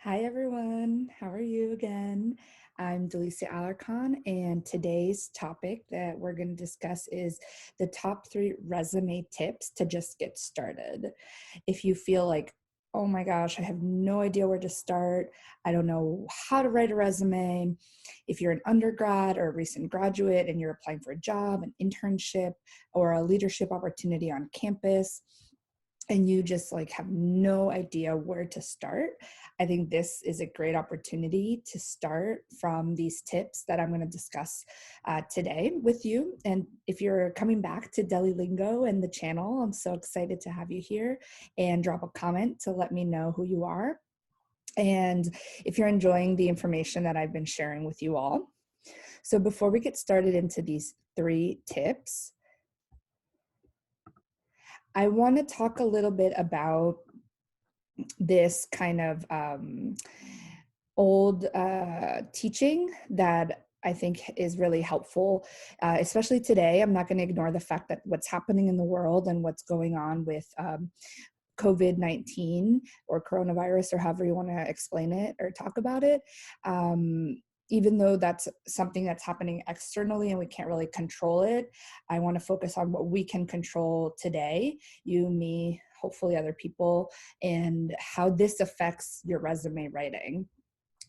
Hi everyone, how are you again? I'm Delicia Alarcon, and today's topic that we're going to discuss is the top 3 resume tips to just get started. If you feel like, oh my gosh, I have no idea where to start, I don't know how to write a resume. If you're an undergrad or a recent graduate and you're applying for a job, an internship, or a leadership opportunity on campus, and you just like have no idea where to start, I think this is a great opportunity to start from these tips that I'm going to discuss today with you. And if you're coming back to Deli Lingo and the channel, I'm so excited to have you here, and drop a comment to let me know who you are and if you're enjoying the information that I've been sharing with you all. So before we get started into these 3 tips, I want to talk a little bit about this kind of old teaching that I think is really helpful, especially today. I'm not going to ignore the fact that what's happening in the world and what's going on with COVID-19 or coronavirus, or however you want to explain it or talk about it. Even though that's something that's happening externally and we can't really control it, I want to focus on what we can control today, you, me, hopefully other people, and how this affects your resume writing.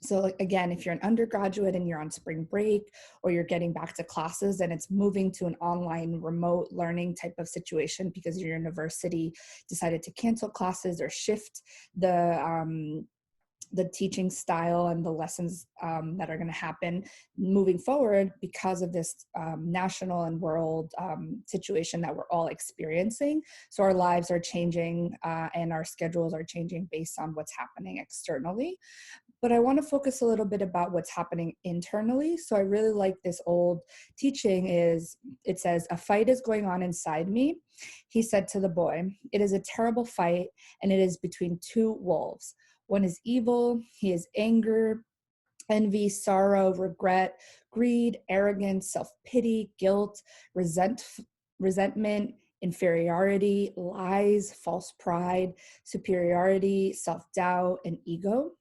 So like, again, if you're an undergraduate and you're on spring break, or you're getting back to classes and it's moving to an online remote learning type of situation because your university decided to cancel classes or shift the teaching style and the lessons that are going to happen moving forward because of this national and world situation that we're all experiencing. So our lives are changing and our schedules are changing based on what's happening externally. But I want to focus a little bit about what's happening internally. So I really like this old teaching. It says, "A fight is going on inside me," he said to the boy. "It is a terrible fight, and it is between 2 wolves. One is evil, he is anger, envy, sorrow, regret, greed, arrogance, self-pity, guilt, resentment, inferiority, lies, false pride, superiority, self-doubt, and ego.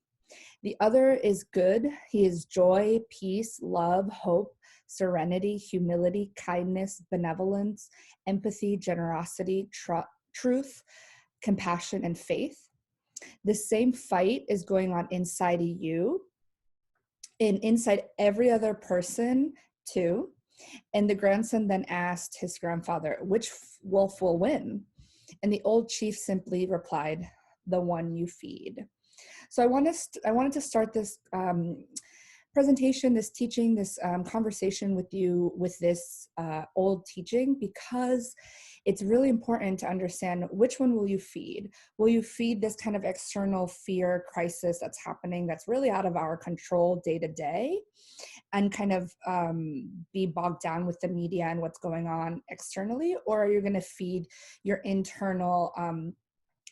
The other is good. He is joy, peace, love, hope, serenity, humility, kindness, benevolence, empathy, generosity, truth, compassion, and faith. The same fight is going on inside of you and inside every other person too." And the grandson then asked his grandfather, "Which wolf will win?" And the old chief simply replied, "The one you feed." So I wanted to start this presentation, this teaching, this conversation with you with this old teaching, because it's really important to understand which one will you feed. Will you feed this kind of external fear crisis that's happening, that's really out of our control day to day, and kind of be bogged down with the media and what's going on externally? Or are you going to feed your internal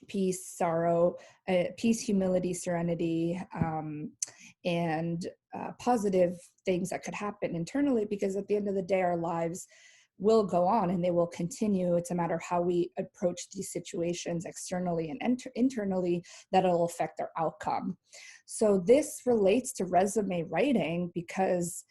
peace, sorrow, peace, humility, serenity, and positive things that could happen internally? Because at the end of the day, our lives will go on and they will continue. It's a matter of how we approach these situations externally and internally that'll affect our outcome. So this relates to resume writing because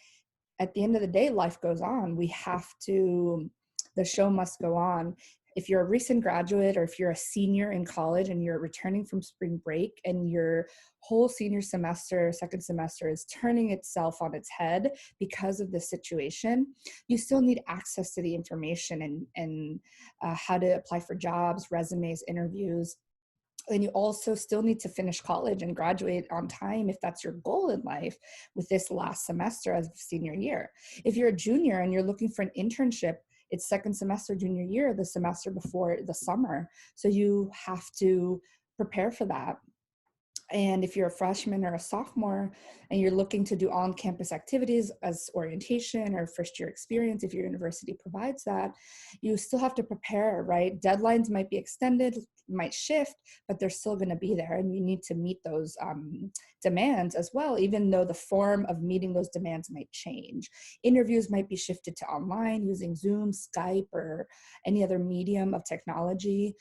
at the end of the day, life goes on. The show must go on. If you're a recent graduate, or if you're a senior in college and you're returning from spring break and your whole senior semester, second semester is turning itself on its head because of this situation, you still need access to the information and how to apply for jobs, resumes, interviews. And you also still need to finish college and graduate on time if that's your goal in life with this last semester as senior year. If you're a junior and you're looking for an internship, it's second semester junior year, the semester before the summer. So you have to prepare for that. And if you're a freshman or a sophomore and you're looking to do on-campus activities as orientation or first-year experience, if your university provides that, you still have to prepare, right? Deadlines might be extended, might shift, but they're still going to be there, and you need to meet those demands as well, even though the form of meeting those demands might change. Interviews might be shifted to online using Zoom, Skype, or any other medium of technology.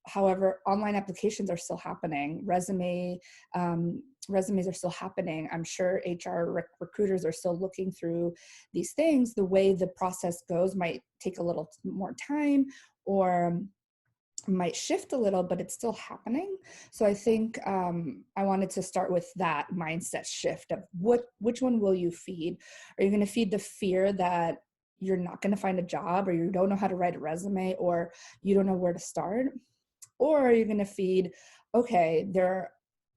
However, online applications are still happening. Resumes are still happening. I'm sure HR recruiters are still looking through these things. The way the process goes might take a little more time, or might shift a little, but it's still happening. So I think I wanted to start with that mindset shift of which one will you feed? Are you going to feed the fear that you're not going to find a job, or you don't know how to write a resume, or you don't know where to start? Or are you going to feed, okay,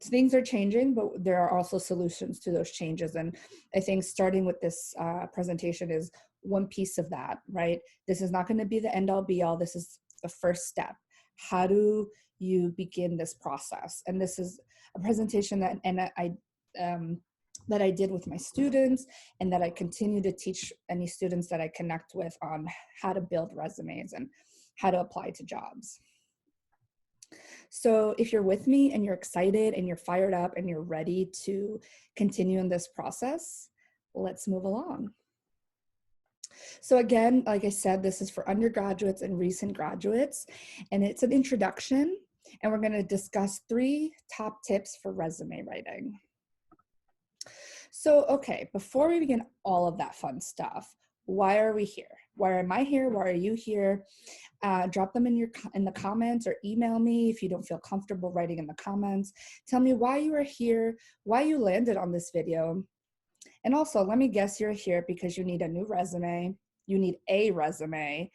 things are changing, but there are also solutions to those changes? And I think starting with this presentation is one piece of that, right? This is not going to be the end all be all. This is the first step. How do you begin this process? And this is a presentation that I did with my students, and that I continue to teach any students that I connect with on how to build resumes and how to apply to jobs. So if you're with me and you're excited and you're fired up and you're ready to continue in this process, let's move along. So again, like I said, this is for undergraduates and recent graduates, and it's an introduction, and we're going to discuss 3 top tips for resume writing. So, okay, before we begin all of that fun stuff, why are we here? Why am I here? Why are you here? Drop them in the comments, or email me if you don't feel comfortable writing in the comments. Tell me why you are here, why you landed on this video. And also, let me guess, you're here because you need a new resume, you need a resume,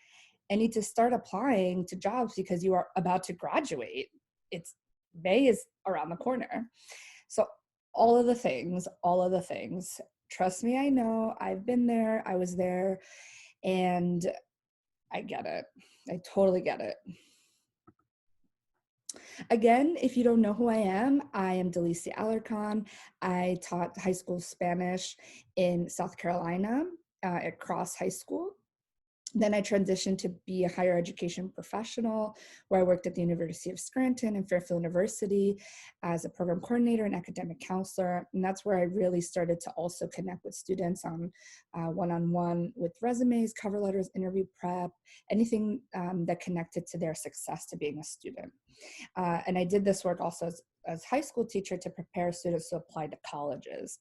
and need to start applying to jobs because you are about to graduate. May is around the corner. So all of the things. Trust me, I know, I've been there, I was there, and I get it. I totally get it. Again, if you don't know who I am Delicia Alarcon. I taught high school Spanish in South Carolina at Cross High School. Then I transitioned to be a higher education professional, where I worked at the University of Scranton and Fairfield University as a program coordinator and academic counselor. And that's where I really started to also connect with students on one-on-one with resumes, cover letters, interview prep, anything that connected to their success to being a student. And I did this work also as high school teacher to prepare students to apply to colleges.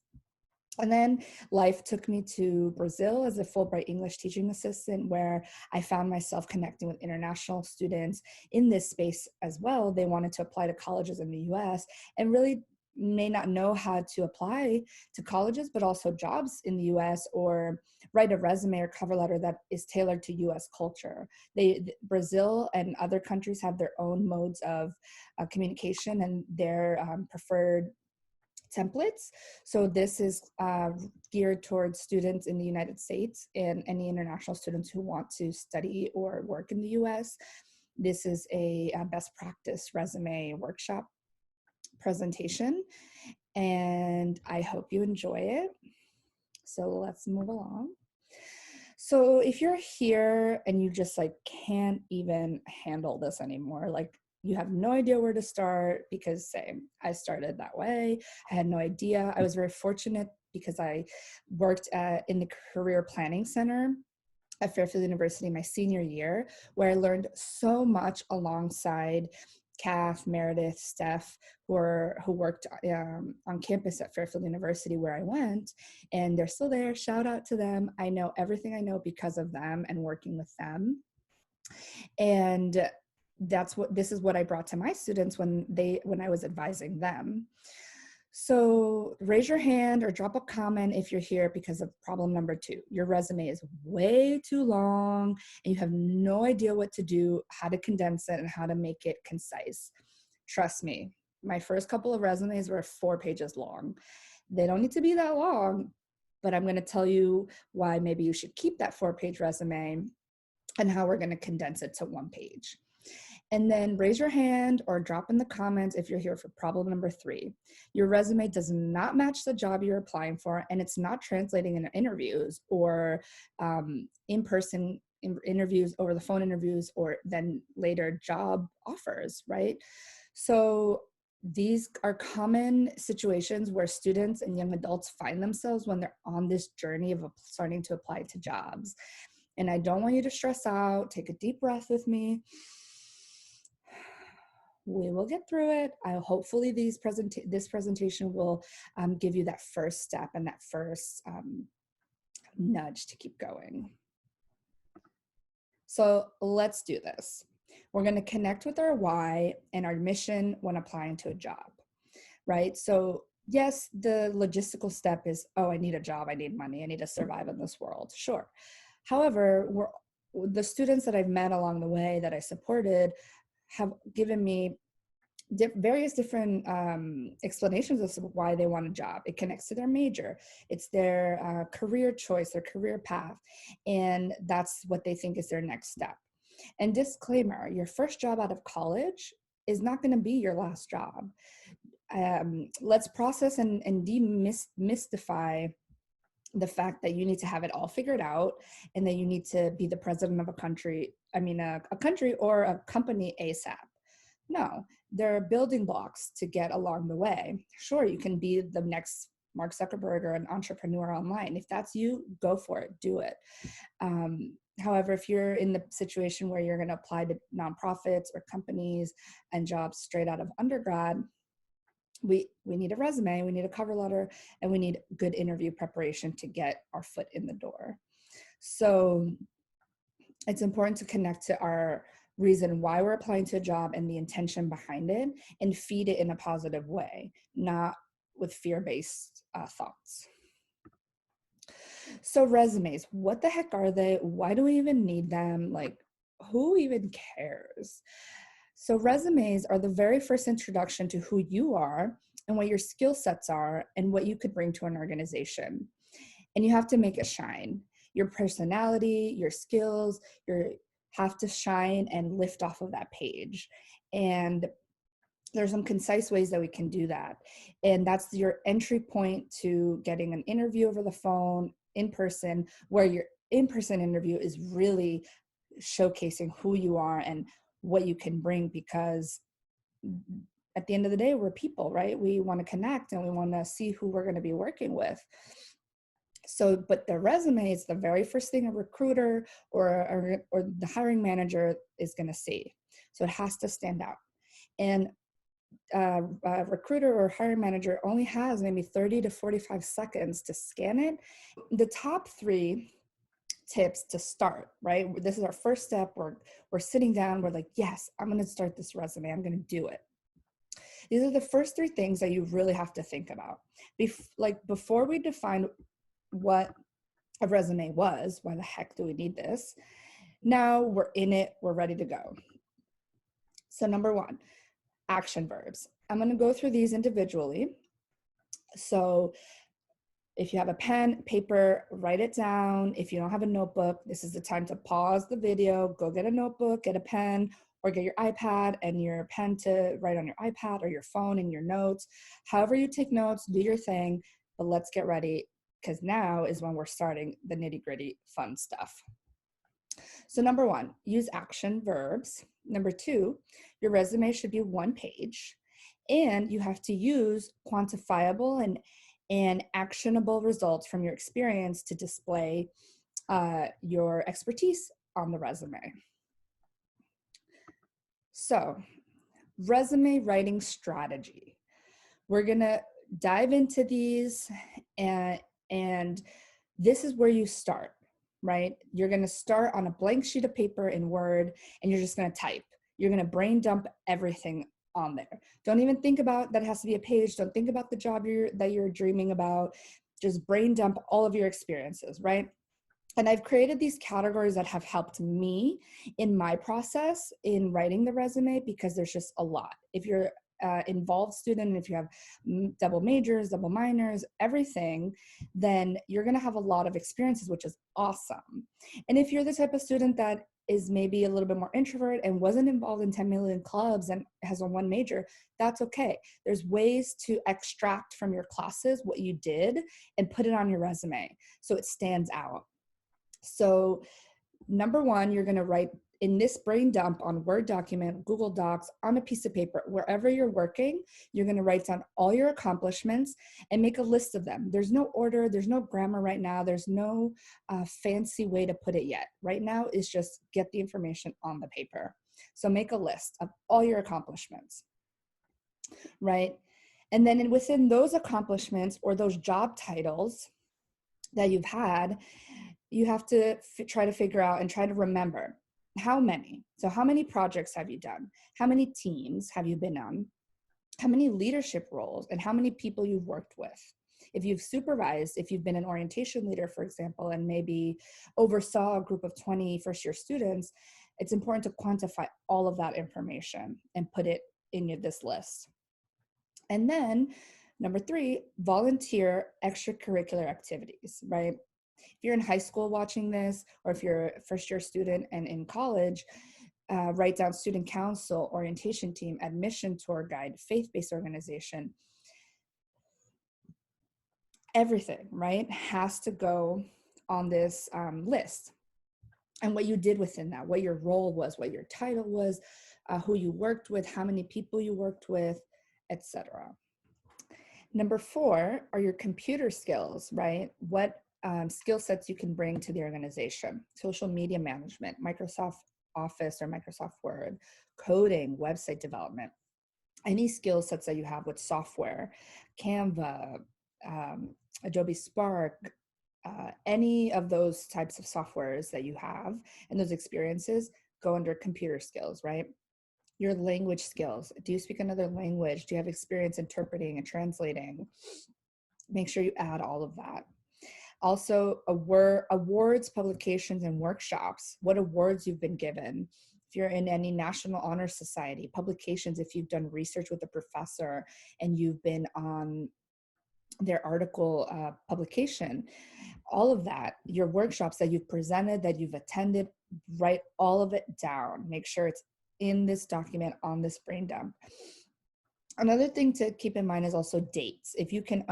And then life took me to Brazil as a Fulbright English teaching assistant, where I found myself connecting with international students in this space as well. They wanted to apply to colleges in the US and really may not know how to apply to colleges, but also jobs in the US, or write a resume or cover letter that is tailored to US culture. Brazil and other countries have their own modes of communication and their preferred templates. So this is geared towards students in the United States and any international students who want to study or work in the US. This is a best practice resume workshop presentation, and I hope you enjoy it. So let's move along. So if you're here and you just can't even handle this anymore, you have no idea where to start, because same, I started that way. I had no idea. I was very fortunate because I worked in the Career Planning Center at Fairfield University my senior year, where I learned so much alongside Kath, Meredith, Steph, who worked on campus at Fairfield University where I went, and they're still there. Shout out to them. I know everything I know because of them and working with them. And this is what I brought to my students when I was advising them. So raise your hand or drop a comment if you're here because of problem number 2. Your resume is way too long and you have no idea what to do, how to condense it, and how to make it concise. Trust me, my first couple of resumes were 4 pages long. They don't need to be that long, but I'm going to tell you why maybe you should keep that 4-page resume and how we're going to condense it to 1 page. And then raise your hand or drop in the comments if you're here for problem number 3. Your resume does not match the job you're applying for, and it's not translating into interviews or in-person interviews, over the phone interviews, or then later job offers, right? So these are common situations where students and young adults find themselves when they're on this journey of starting to apply to jobs. And I don't want you to stress out. Take a deep breath with me. We will get through it. Hopefully this presentation will give you that first step and that first nudge to keep going. So let's do this. We're going to connect with our why and our mission when applying to a job, right? So yes, the logistical step is, oh, I need a job, I need money, I need to survive in this world. Sure. However, the students that I've met along the way that I supported have given me various different explanations as to why they want a job. It connects to their major. It's their career choice, their career path. And that's what they think is their next step. And disclaimer, your first job out of college is not going to be your last job. Let's process and demystify the fact that you need to have it all figured out and that you need to be the president of a country or a company ASAP. No, there are building blocks to get along the way. Sure, you can be the next Mark Zuckerberg or an entrepreneur online. If that's you, go for it, do it. However, if you're in the situation where you're going to apply to nonprofits or companies and jobs straight out of undergrad, we need a resume, we need a cover letter, and we need good interview preparation to get our foot in the door. So it's important to connect to our reason why we're applying to a job and the intention behind it, and feed it in a positive way, not with fear-based thoughts. So resumes, what the heck are they? Why do we even need them? Like, who even cares? So resumes are the very first introduction to who you are and what your skill sets are and what you could bring to an organization. And you have to make it shine. Your personality, your skills, have to shine and lift off of that page. And there's some concise ways that we can do that. And that's your entry point to getting an interview over the phone, in person, where your in-person interview is really showcasing who you are and what you can bring, because at the end of the day, we're people, right? We want to connect and we want to see who we're going to be working with. So, but the resume is the very first thing a recruiter or the hiring manager is going to see. So it has to stand out. And a recruiter or hiring manager only has maybe 30 to 45 seconds to scan it. The top 3 tips to start, right? This is our first step. We're sitting down. We're like, yes, I'm going to start this resume. I'm going to do it. These are the first 3 things that you really have to think about. Before we define what a resume was, why the heck do we need this? Now we're in it. We're ready to go. So number 1, action verbs. I'm going to go through these individually. So if you have a pen, paper, write it down. If you don't have a notebook, this is the time to pause the video, go get a notebook, get a pen, or get your iPad and your pen to write on your iPad or your phone and your notes. However you take notes, do your thing, but let's get ready, because now is when we're starting the nitty-gritty fun stuff. So number 1, use action verbs. Number 2, your resume should be 1 page, and you have to use quantifiable and actionable results from your experience to display your expertise on the resume. So, resume writing strategy. We're gonna dive into these, and this is where you start, right? You're gonna start on a blank sheet of paper in Word, and you're just gonna type. You're gonna brain dump everything on there. Don't even think about that it has to be a page. Don't think about the job that you're dreaming about. Just brain dump all of your experiences, right? And I've created these categories that have helped me in my process in writing the resume, because there's just a lot. If you're involved student, and if you have double majors, double minors, everything, then you're going to have a lot of experiences, which is awesome. And if you're the type of student that is maybe a little bit more introvert and wasn't involved in 10 million clubs and has a 1 major, that's okay. There's ways to extract from your classes what you did and put it on your resume so it stands out. So number 1, you're going to write in this brain dump on Word document, Google Docs, on a piece of paper, wherever you're working. You're going to write down all your accomplishments and make a list of them. There's no order. There's no grammar right now. There's no fancy way to put it yet. Right now is just get the information on the paper. So make a list of all your accomplishments, right? And then within those accomplishments or those job titles that you've had, you have to try to figure out and try to remember how many. So how many projects have you done? How many teams have you been on? How many leadership roles and how many people you've worked with? If you've supervised, if you've been an orientation leader, for example, and maybe oversaw a group of 20 first-year students, it's important to quantify all of that information and put it in this list. And then number 3, volunteer extracurricular activities, right? If you're in high school watching this, or if you're a first-year student and in college, write down student council, orientation team, admission tour guide, faith-based organization. Everything, right, has to go on this list. And what you did within that, what your role was, what your title was, who you worked with, how many people you worked with, etc. Number 4 are your computer skills, right? What skill sets you can bring to the organization. Social media management, Microsoft Office or Microsoft Word, coding, website development, any skill sets that you have with software, Canva, Adobe Spark, any of those types of softwares that you have and those experiences go under computer skills, right? Your language skills. Do you speak another language? Do you have experience interpreting and translating? Make sure you add all of that. Also, awards, publications, and workshops. What awards you've been given. If you're in any National Honor Society, publications, if you've done research with a professor and you've been on their article publication, all of that, your workshops that you've presented, that you've attended, write all of it down. Make sure it's in this document on this brain dump. Another thing to keep in mind is also dates. If you can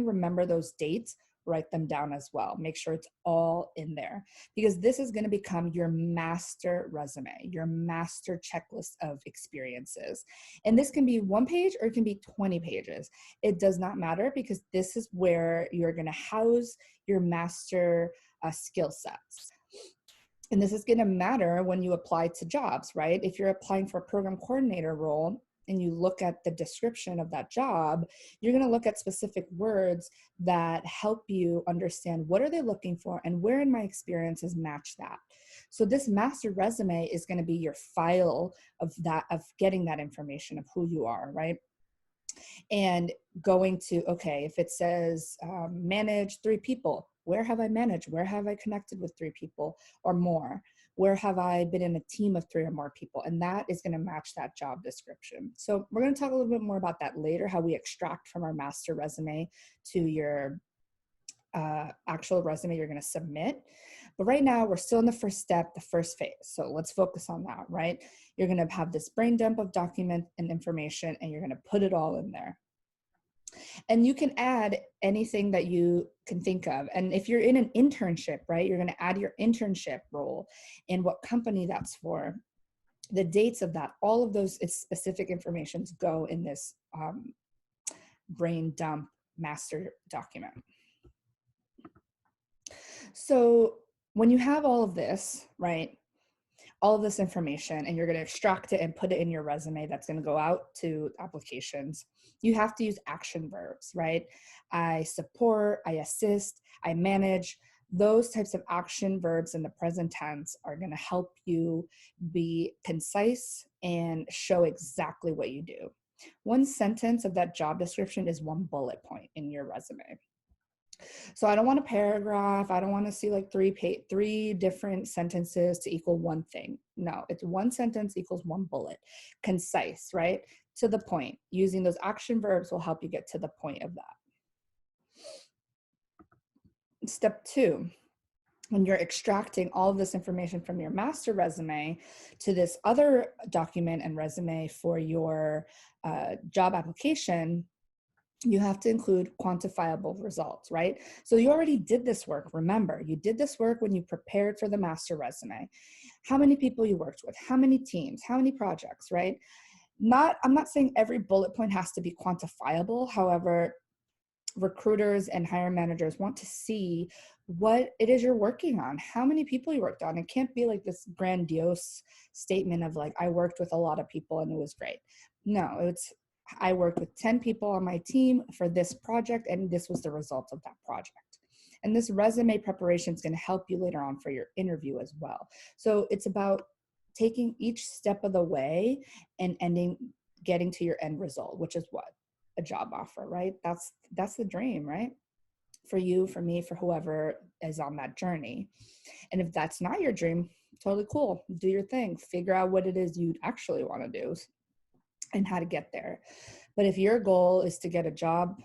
remember those dates, write them down as well. Make sure it's all in there, because this is going to become your master resume, your master checklist of experiences. And this can be 1 page or it can be 20 pages. It does not matter, because this is where you're going to house your master skill sets. And this is going to matter when you apply to jobs, right? If you're applying for a program coordinator role, and you look at the description of that job, you're going to look at specific words that help you understand what are they looking for and where in my experiences match that. So this master resume is going to be your file of getting that information of who you are, right? And going to, okay, if it says manage 3 people, where have I managed? Where have I connected with 3 people or more? Where have I been in a team of 3 or more people? And that is going to match that job description. So we're going to talk a little bit more about that later, how we extract from our master resume to your actual resume you're going to submit. But right now we're still in the first step, the first phase. So let's focus on that, right? You're going to have this brain dump of document and information, and you're going to put it all in there. And you can add anything that you can think of. And if you're in an internship, right, you're going to add your internship role and what company that's for, the dates of that, all of those specific informations go in this brain dump master document. So when you have all of this, right, all of this information, and you're going to extract it and put it in your resume that's going to go out to applications, you have to use action verbs, right? I support, I assist, I manage. Those types of action verbs in the present tense are going to help you be concise and show exactly what you do. 1 sentence of that job description is 1 bullet point in your resume. So I don't want a paragraph. I don't want to see like 3 different sentences to equal 1 thing. No, it's 1 sentence equals 1 bullet. Concise, right? To the point. Using those action verbs will help you get to the point of that. Step 2, when you're extracting all of this information from your master resume to this other document and resume for your job application, you have to include quantifiable results, right? So you already did this work. Remember, you did this work when you prepared for the master resume. How many people you worked with, how many teams, how many projects, right? I'm not saying every bullet point has to be quantifiable. However, recruiters and hiring managers want to see what it is you're working on, how many people you worked on. It can't be like this grandiose statement of like, I worked with a lot of people and it was great. No, it's, I worked with 10 people on my team for this project and this was the result of that project. And this resume preparation is going to help you later on for your interview as well. So it's about taking each step of the way and getting to your end result, which is what? A job offer, right? That's the dream, right? For you, for me, for whoever is on that journey. And if that's not your dream, totally cool. Do your thing. Figure out what it is you actually want to do and how to get there. But if your goal is to get a job,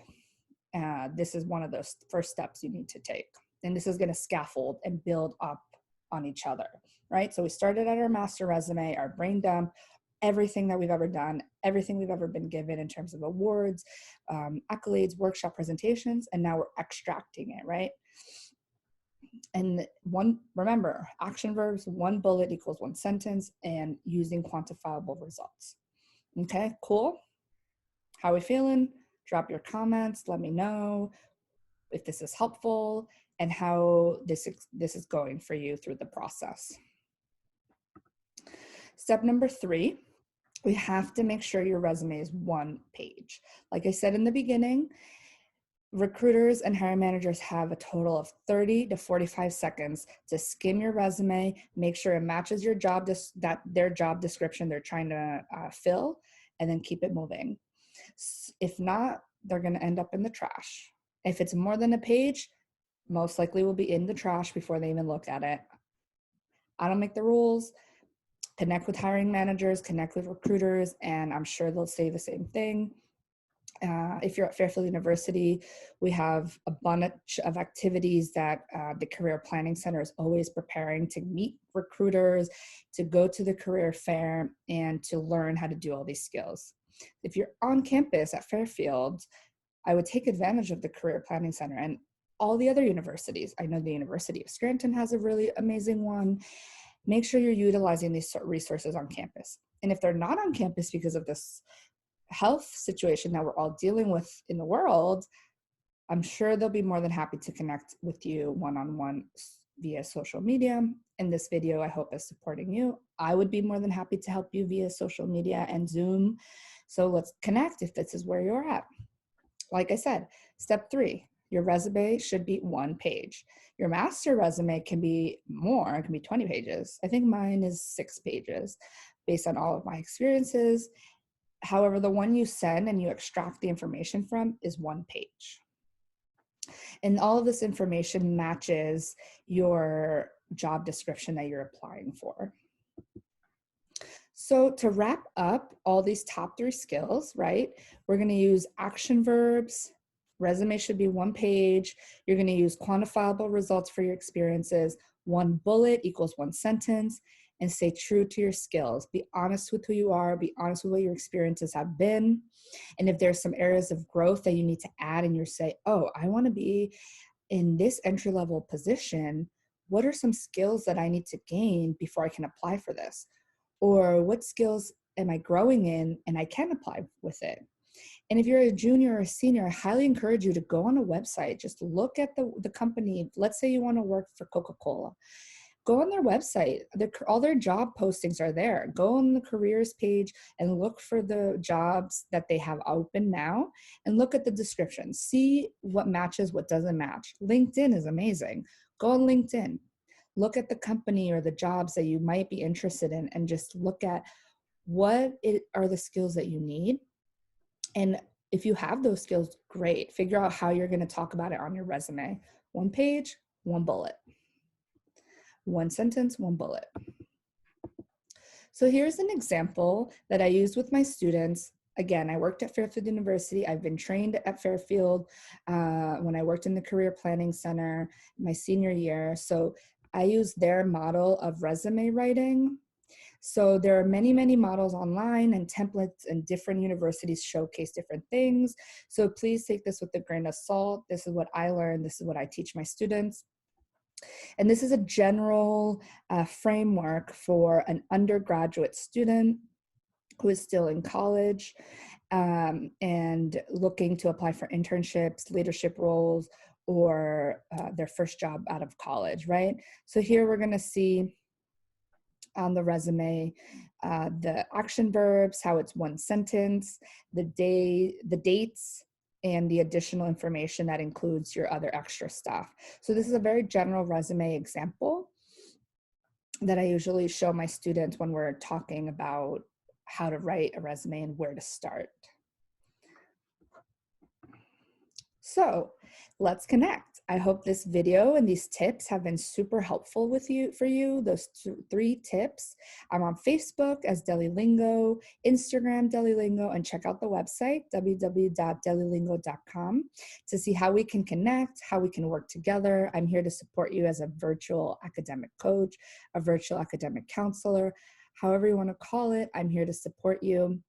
this is one of those first steps you need to take. And this is going to scaffold and build up on each other, right? So we started at our master resume, our brain dump, everything that we've ever done, everything we've ever been given in terms of awards, accolades, workshop presentations, and now we're extracting it, right? And remember, action verbs, one bullet equals one sentence, and using quantifiable results. Okay, cool? How are we feeling? Drop your comments, let me know if this is helpful and how this is going for you through the process. Step number 3, we have to make sure your resume is one page. Like I said in the beginning, recruiters and hiring managers have a total of 30 to 45 seconds to skim your resume, make sure it matches your their job description they're trying to fill, and then keep it moving. If not, they're going to end up in the trash. If it's more than a page, most likely will be in the trash before they even look at it. I don't make the rules. Connect with hiring managers, connect with recruiters, and I'm sure they'll say the same thing. If you're at Fairfield University, we have a bunch of activities that the Career Planning Center is always preparing to meet recruiters, to go to the career fair, and to learn how to do all these skills. If you're on campus at Fairfield, I would take advantage of the Career Planning Center and all the other universities. I know the University of Scranton has a really amazing one. Make sure you're utilizing these resources on campus. And if they're not on campus because of this health situation that we're all dealing with in the world, I'm sure they'll be more than happy to connect with you one-on-one via social media. And this video, I hope, is supporting you. I would be more than happy to help you via social media and Zoom. So let's connect if this is where you're at. Like I said, step 3, your resume should be one page. Your master resume can be more, it can be 20 pages. I think mine is 6 pages based on all of my experiences. However, the one you send and you extract the information from is one page. And all of this information matches your job description that you're applying for. So to wrap up all these top 3 skills, right? We're going to use action verbs. Resume should be one page. You're going to use quantifiable results for your experiences. One bullet equals one sentence. And stay true to your skills. Be honest with who you are. Be honest with what your experiences have been. And if there's some areas of growth that you need to add and you say, oh, I want to be in this entry-level position, what are some skills that I need to gain before I can apply for this? Or what skills am I growing in and I can apply with it? And if you're a junior or a senior, I highly encourage you to go on a website. Just look at the company. Let's say you want to work for Coca-Cola. Go on their website. All their job postings are there. Go on the careers page and look for the jobs that they have open now and look at the description. See what matches, what doesn't match. LinkedIn is amazing. Go on LinkedIn. Look at the company or the jobs that you might be interested in and just look at what are the skills that you need. And if you have those skills, great. Figure out how you're going to talk about it on your resume. One page, one bullet. One sentence, one bullet. So here's an example that I used with my students. Again, I worked at Fairfield University. I've been trained at Fairfield when I worked in the Career Planning Center my senior year. So I used their model of resume writing. So there are many, many models online and templates, and different universities showcase different things. So please take this with a grain of salt. This is what I learned. This is what I teach my students. And this is a general framework for an undergraduate student who is still in college. and looking to apply for internships, leadership roles, or their first job out of college, right? So here we're going to see on the resume the action verbs, how it's one sentence, the day, the dates, and the additional information that includes your other extra stuff. So this is a very general resume example that I usually show my students when we're talking about how to write a resume and where to start. So let's connect. I hope this video and these tips have been super helpful for you, those 3 tips. I'm on Facebook as Delilingo, Instagram Delilingo, and check out the website, www.delilingo.com, to see how we can connect, how we can work together. I'm here to support you as a virtual academic coach, a virtual academic counselor, however you want to call it. I'm here to support you.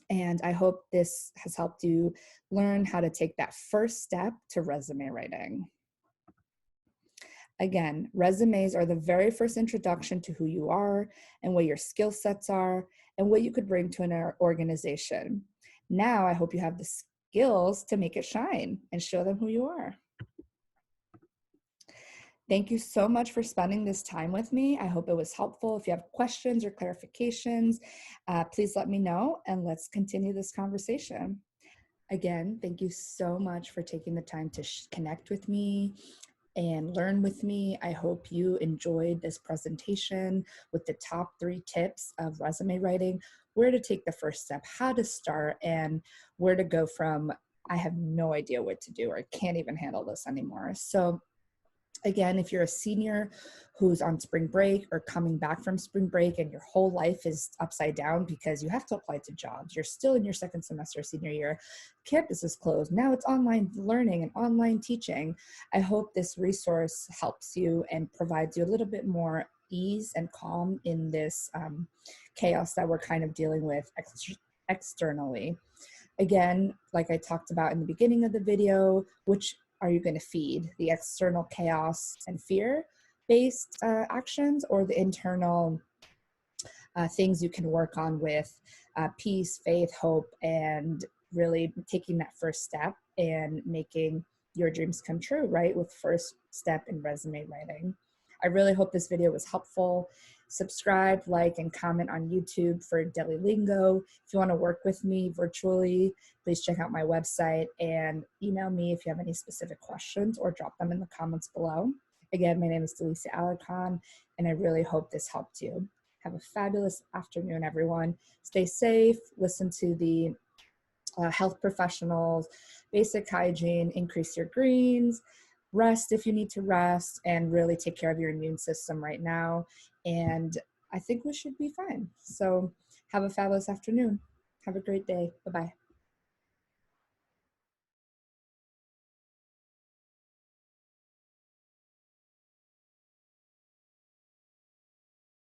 And I hope this has helped you learn how to take that first step to resume writing. Again, resumes are the very first introduction to who you are and what your skill sets are and what you could bring to an organization. Now, I hope you have the skills to make it shine and show them who you are. Thank you so much for spending this time with me. I hope it was helpful. If you have questions or clarifications, please let me know and let's continue this conversation. Again, thank you so much for taking the time to connect with me and learn with me. I hope you enjoyed this presentation with the top 3 tips of resume writing, where to take the first step, how to start, and where to go from, I have no idea what to do, or I can't even handle this anymore. So again, if you're a senior who's on spring break or coming back from spring break and your whole life is upside down because you have to apply to jobs, you're still in your 2nd semester senior year, campus is closed, now it's online learning and online teaching, I hope this resource helps you and provides you a little bit more ease and calm in this chaos that we're kind of dealing with externally. Again, like I talked about in the beginning of the video, which are you going to feed? The external chaos and fear-based actions, or the internal things you can work on with peace, faith, hope, and really taking that first step and making your dreams come true, right? With first step in resume writing. I really hope this video was helpful. Subscribe, like, and comment on YouTube for Delilingo. If you want to work with me virtually, please check out my website and email me if you have any specific questions, or drop them in the comments below. Again, my name is Delicia Alarcon, and I really hope this helped you. Have a fabulous afternoon, everyone. Stay safe, listen to the health professionals, basic hygiene, increase your greens, rest if you need to rest, and really take care of your immune system right now. And I think we should be fine. So have a fabulous afternoon. Have a great day. Bye-bye.